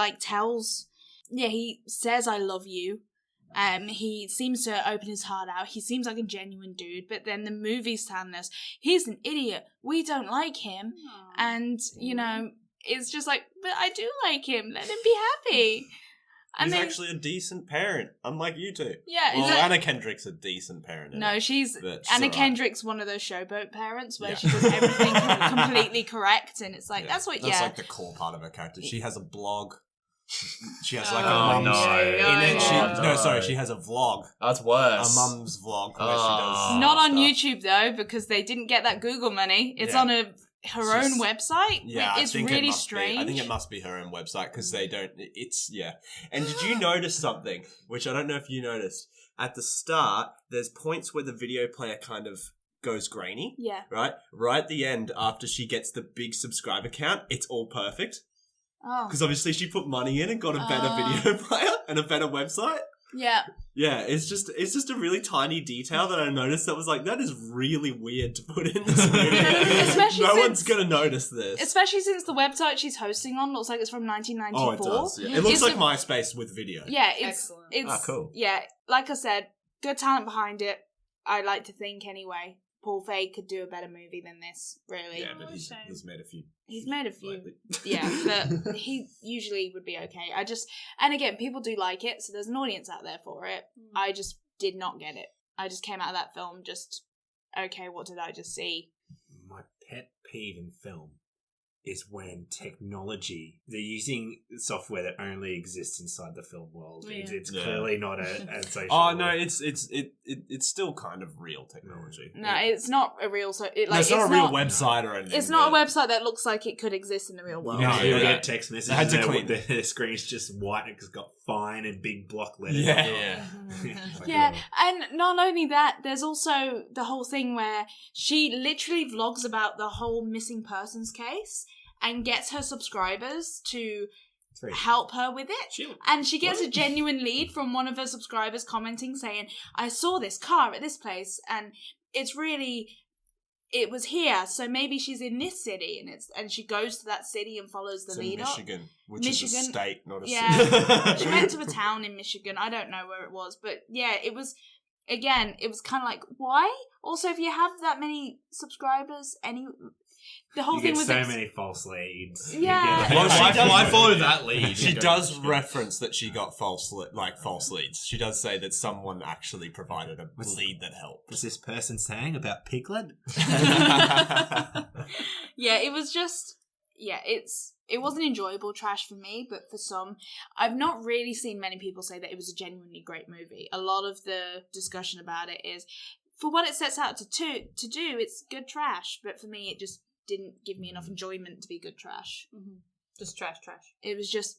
he says I love you. He seems to open his heart out. He seems like a genuine dude, but then the movie's telling us he's an idiot. We don't like him. Aww. And, it's just like, but I do like him. Let him be happy. He's actually a decent parent, unlike you two. Yeah. Well, Anna Kendrick's a decent parent. No, Anna Kendrick's one of those showboat parents where she does everything completely correct, and it's like, that's like the core part of her character. She has a blog. She has like a mum's she has a vlog. That's worse. A mum's vlog where she does not on YouTube though, because they didn't get that Google money. It's on her own website. Yeah, it's really strange. I think it must be her own website because they don't. And did you notice something which I don't know if you noticed at the start? There's points where the video player kind of goes grainy. Yeah. Right at the end, after she gets the big subscriber count, it's all perfect. Oh. Because obviously she put money in and got a better video player and a better website. Yeah. Yeah, it's just a really tiny detail that I noticed that was like, that is really weird to put in this movie. No one's going to notice this. Especially since the website she's hosting on looks like it's from 1994. Oh, it does. Yeah. It looks like MySpace with video. Yeah, excellent. It's cool. Yeah, like I said, good talent behind it. I like to think anyway. Paul Feig could do a better movie than this, really. Yeah, but he's made a few. He's made a few. Yeah, but he usually would be okay. And again, people do like it, so there's an audience out there for it. I just did not get it. I just came out of that film okay, what did I just see? My pet peeve in film is when technology, they're using software that only exists inside the film world. Yeah. It's clearly not a social. Oh no, it's still kind of real technology. No, it's not a real. It's not a real website or anything. It's not a website that looks like it could exist in the real world. You get text messages and the screen's just white and it's got fine and big block letters. Yeah, and not only that, there's also the whole thing where she literally vlogs about the whole missing persons case and gets her subscribers to help her with it. And she gets a genuine lead from one of her subscribers commenting saying, I saw this car at this place and it was here, so maybe she's in this city, and she goes to that city and follows the lead up. Michigan, which is a state, not a city. She went to a town in Michigan. I don't know where it was, but yeah, it was kind of like, why? Also, if you have that many subscribers, the whole thing was many false leads. Yeah. Well, why follow that lead? She does reference that she got false leads. She does say that someone actually provided a lead that helped. What's this person saying about Piglet? Yeah, it was just it wasn't enjoyable trash for me, but for some, I've not really seen many people say that it was a genuinely great movie. A lot of the discussion about it is, for what it sets out to do, it's good trash, but for me, it just didn't give me enough enjoyment to be good trash. Mm-hmm. Just trash. It was just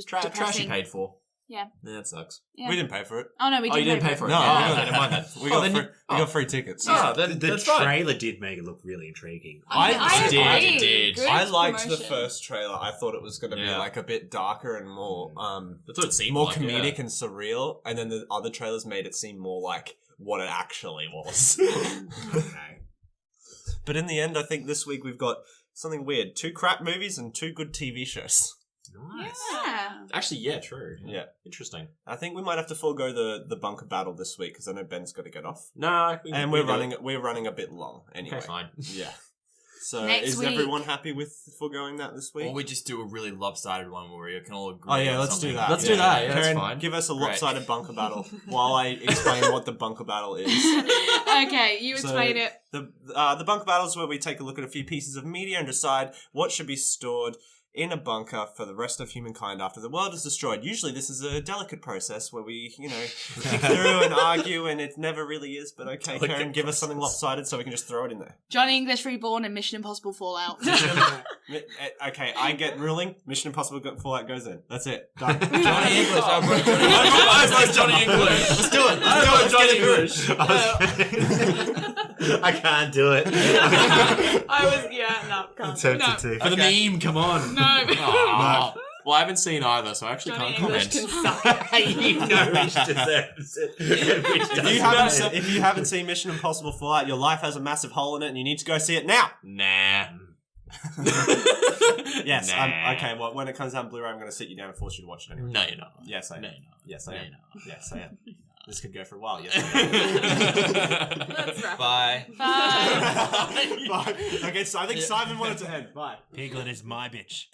trash depressing. you paid for. Yeah, that sucks. Yeah. We didn't pay for it. Oh no, we didn't. You didn't pay for it. No, never mind that. We got free tickets. Oh, the trailer did make it look really intriguing. I did. Good I liked promotion. the first trailer. I thought it was going to be like a bit darker and more That's what it seemed more like, comedic and surreal, and then the other trailers made it seem more like what it actually was. Okay. But in the end, I think this week we've got something weird: 2 crap movies and 2 good TV shows. Nice. Yeah. Actually, yeah, true. Yeah. Interesting. I think we might have to forego the bunker battle this week because I know Ben's got to get off, No, and we're running a bit long anyway. Okay, fine. Yeah. So Next is week. everyone happy with foregoing that this week? Or we just do a really lopsided one where we can all agree. Oh yeah, on let's something. do that. Let's do that, yeah, that's Karen, fine. give us a Great. lopsided bunker battle while I explain what the bunker battle is. Okay, you explain it. The bunker battle is where we take a look at a few pieces of media and decide what should be stored in a bunker for the rest of humankind after the world is destroyed. Usually this is a delicate process where we, think through and argue, and it never really is, but okay, Karen, give us something lopsided so we can just throw it in there. Johnny English Reborn and Mission Impossible Fallout. Okay, I get ruling. Mission Impossible Fallout goes in. That's it. Done. Johnny English. I Johnny English. Let's do it. Let's do it, Johnny English. I can't do it. Can't. Tempted to. For the meme, come on. No. Aw. Well, I haven't seen either, so I actually Johnny can't English comment. can suck. You know which deserves it. If you haven't seen Mission Impossible Fallout, your life has a massive hole in it, and you need to go see it now. Nah. Yes. Nah. Okay. Well, when it comes out on Blu-ray, I'm going to sit you down and force you to watch it anyway. No, you're not. Yes, I am. No, you're not. Yes, I No, am. you're not. Yes, I am. This could go for a while. Yes, I am. Let's wrap Bye. Bye. Bye. Okay, so I think Simon wanted to end. Bye. Piglet is my bitch.